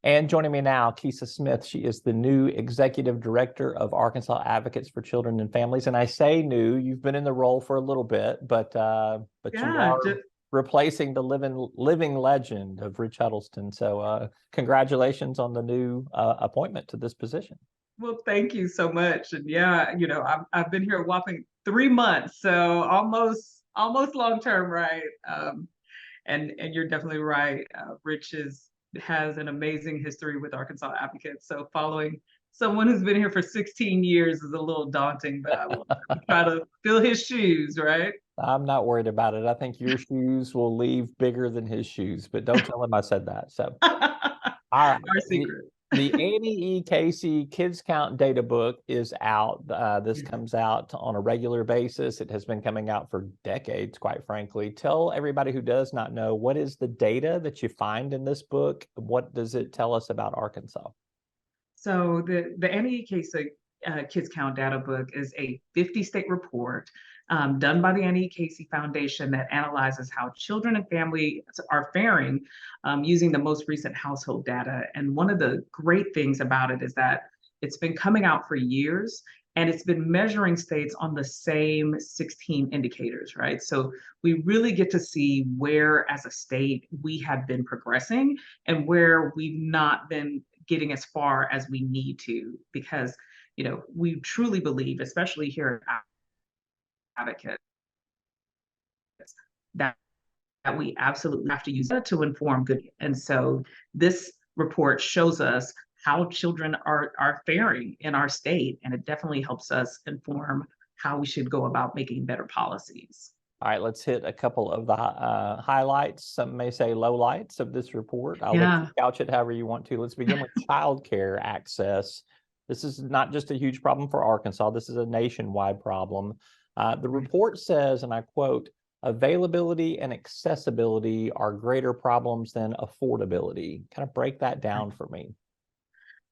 And joining me now, Keesa Smith. She is the new Executive Director of Arkansas Advocates for Children and Families. And I say new, you've been in the role for a little bit, but you Yeah, are replacing the living legend of Rich Huddleston. So congratulations on the new appointment to this position. well, thank you so much. And yeah, I've been here a whopping 3 months, so almost long term, right? And you're definitely right. Rich has an amazing history with Arkansas Advocates. So following someone who's been here for 16 years is a little daunting, but I will try to fill his shoes, right? I'm not worried about it. I think your shoes will leave bigger than his shoes, but don't tell him I said that. So. All right. Our secret. The Annie E. Casey Kids Count Data Book is out. This Yes. comes out on a regular basis. It has been coming out for decades, quite frankly. Tell everybody who does not know, what is the data that you find in this book? What does it tell us about Arkansas? So the NEA Kids Count Data Book is a 50-state report done by the NE Casey Foundation that analyzes how children and families are faring using the most recent household data. And one of the great things about it is that it's been coming out for years and it's been measuring states on the same 16 indicators, right? So we really get to see where, as a state, we have been progressing and where we've not been getting as far as we need to, because we truly believe, especially here at Advocate, that we absolutely have to use that to inform good. And so this report shows us how children are faring in our state, and it definitely helps us inform how we should go about making better policies. All right, let's hit a couple of the highlights. Some may say lowlights of this report. I'll let you Yeah. couch it however you want to. Let's begin with childcare access. This is not just a huge problem for Arkansas. This is a nationwide problem. The report says, and I quote, availability and accessibility are greater problems than affordability. Kind of break that down for me.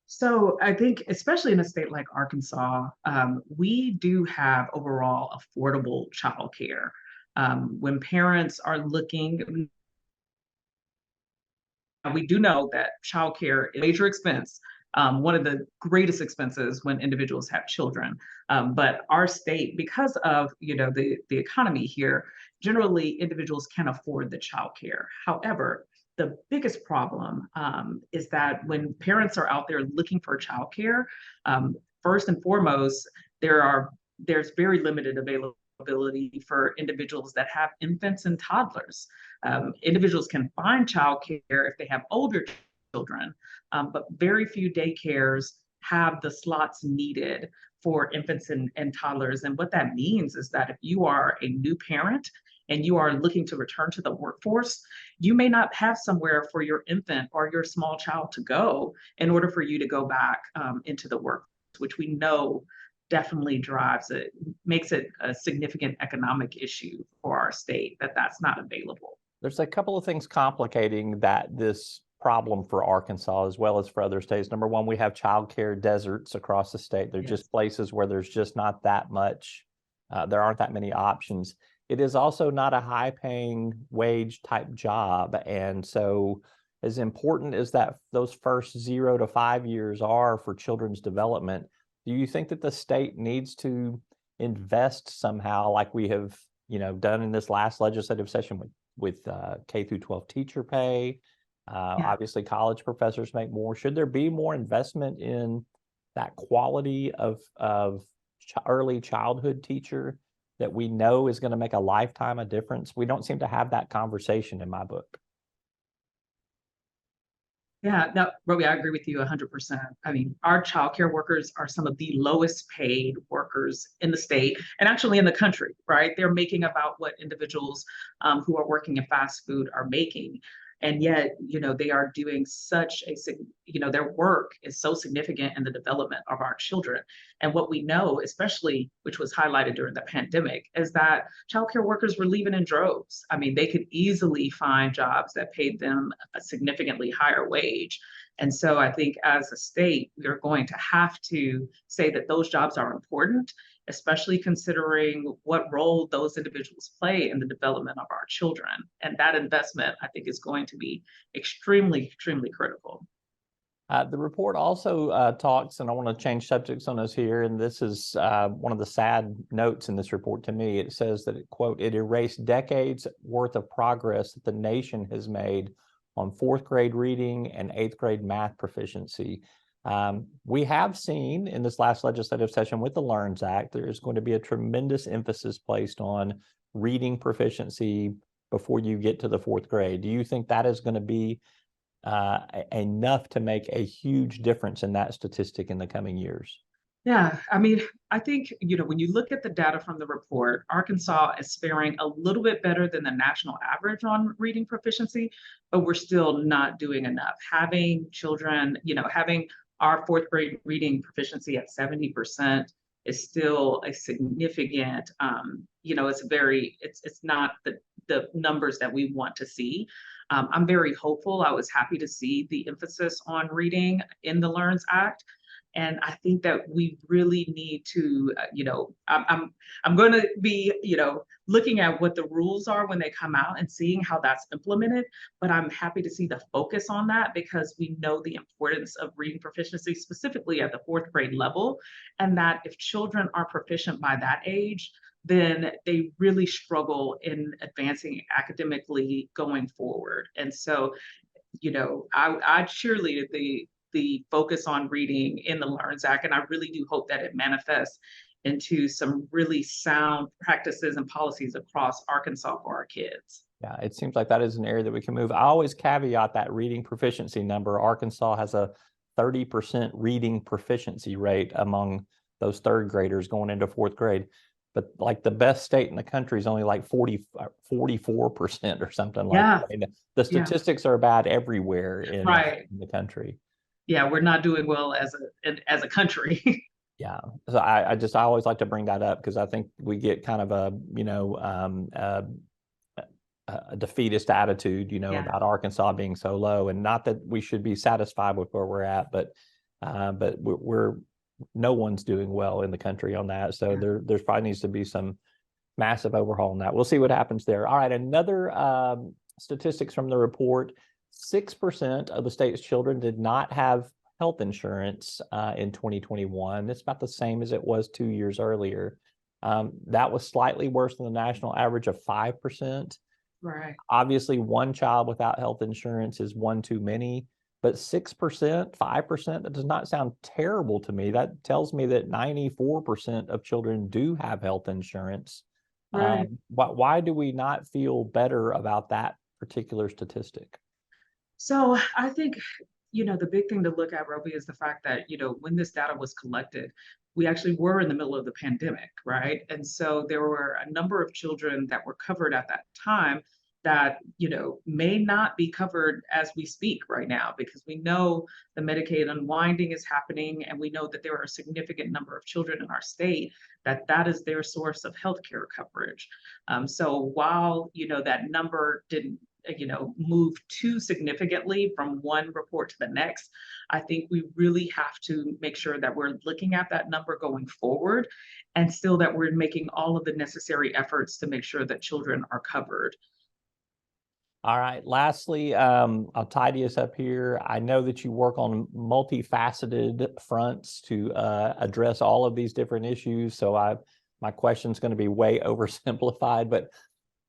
So I think, especially in a state like Arkansas, we do have overall affordable childcare. When parents are looking, we do know that childcare is a major expense, one of the greatest expenses when individuals have children. But our state, because of the economy here, generally individuals can afford the childcare. However, the biggest problem is that when parents are out there looking for childcare, first and foremost, there's very limited availability for individuals that have infants and toddlers. Individuals can find childcare if they have older children, but very few daycares have the slots needed for infants and toddlers. And what that means is that if you are a new parent and you are looking to return to the workforce, you may not have somewhere for your infant or your small child to go in order for you to go back into the workforce, which we know definitely drives it, makes it a significant economic issue for our state that that's not available. There's a couple of things complicating this problem for Arkansas as well as for other states. Number one, we have childcare deserts across the state. They're just places where there's just not that much, there aren't that many options. It is also not a high paying wage type job. And so as important as those first 0 to 5 years are for children's development, do you think that the state needs to invest somehow, like we have, done in this last legislative session with K through 12 teacher pay? Obviously, college professors make more. Should there be more investment in that quality of early childhood teacher that we know is going to make a lifetime of difference? We don't seem to have that conversation in my book. Yeah, no, Robbie, I agree with you 100%. I mean, our childcare workers are some of the lowest paid workers in the state and actually in the country, right? They're making about what individuals who are working in fast food are making. And yet, they are doing their work is so significant in the development of our children. And what we know, especially, which was highlighted during the pandemic, is that childcare workers were leaving in droves. I mean, they could easily find jobs that paid them a significantly higher wage. And so I think as a state, we are going to have to say that those jobs are important, especially considering what role those individuals play in the development of our children. And that investment, I think, is going to be extremely, extremely critical. The report also talks, and I want to change subjects on us here, and this is one of the sad notes in this report to me. It says that, quote, it erased decades worth of progress that the nation has made on fourth grade reading and eighth grade math proficiency. We have seen in this last legislative session with the LEARNS Act, there is going to be a tremendous emphasis placed on reading proficiency before you get to the fourth grade. Do you think that is going to be enough to make a huge difference in that statistic in the coming years? Yeah, I mean, I think, when you look at the data from the report, Arkansas is faring a little bit better than the national average on reading proficiency, but we're still not doing enough. Having children, having our fourth grade reading proficiency at 70% is still a significant, it's not the numbers that we want to see. I'm very hopeful. I was happy to see the emphasis on reading in the LEARNS Act. And I think that we really need to, I'm going to be, looking at what the rules are when they come out and seeing how that's implemented. But I'm happy to see the focus on that because we know the importance of reading proficiency, specifically at the fourth grade level, and that if children are proficient by that age, then they really struggle in advancing academically going forward. And so, I cheerleaded the focus on reading in the LEARNS Act, and I really do hope that it manifests into some really sound practices and policies across Arkansas for our kids. Yeah, it seems like that is an area that we can move. I always caveat that reading proficiency number. Arkansas has a 30% reading proficiency rate among those third graders going into fourth grade. But like the best state in the country is only like 44% or something like that. I mean, the statistics are bad everywhere in the country. Yeah, we're not doing well as a country. Yeah, so I always like to bring that up because I think we get kind of a defeatist attitude, about Arkansas being so low, and not that we should be satisfied with where we're at, but we're no one's doing well in the country on that. So there's probably needs to be some massive overhaul on that. We'll see what happens there. All right, another statistics from the report: 6% of the state's children did not have health insurance in 2021. It's about the same as it was 2 years earlier. That was slightly worse than the national average of 5%. Right. Obviously, one child without health insurance is one too many, but 6%, 5%, that does not sound terrible to me. That tells me that 94% of children do have health insurance. Right. Why do we not feel better about that particular statistic? So I think, the big thing to look at, Roby, is the fact that, when this data was collected, we actually were in the middle of the pandemic, right? And so there were a number of children that were covered at that time that, may not be covered as we speak right now, because we know the Medicaid unwinding is happening, and we know that there are a significant number of children in our state that is their source of healthcare coverage. So while, that number didn't move too significantly from one report to the next, I think we really have to make sure that we're looking at that number going forward, and still that we're making all of the necessary efforts to make sure that children are covered. All right. Lastly, I'll tidy us up here. I know that you work on multifaceted fronts to address all of these different issues. So my question is going to be way oversimplified, but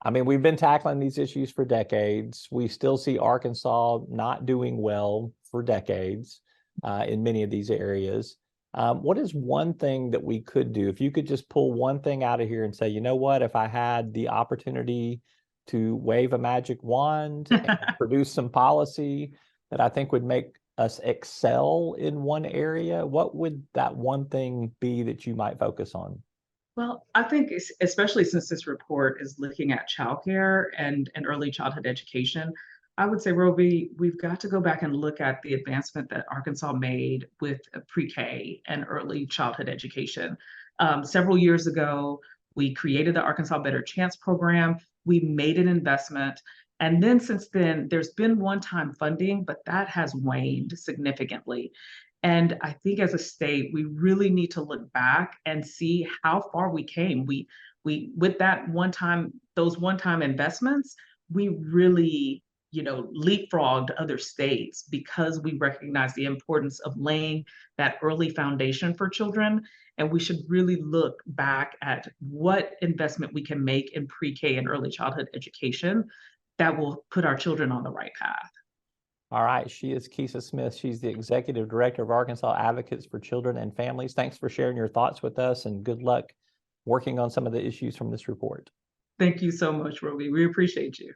I mean, we've been tackling these issues for decades. We still see Arkansas not doing well for decades in many of these areas. What is one thing that we could do? If you could just pull one thing out of here and say, you know what, if I had the opportunity to wave a magic wand and produce some policy that I think would make us excel in one area, what would that one thing be that you might focus on? Well, I think especially since this report is looking at childcare and early childhood education, I would say, Roby, we've got to go back and look at the advancement that Arkansas made with pre-K and early childhood education. Several years ago, we created the Arkansas Better Chance program. We made an investment. And then since then, there's been one-time funding, but that has waned significantly. And I think as a state, we really need to look back and see how far we came. We with that those one-time investments, we really, leapfrogged other states because we recognize the importance of laying that early foundation for children. And we should really look back at what investment we can make in pre-K and early childhood education that will put our children on the right path. All right, she is Keesa Smith. She's the Executive Director of Arkansas Advocates for Children and Families. Thanks for sharing your thoughts with us, and good luck working on some of the issues from this report. Thank you so much, Roby. We appreciate you.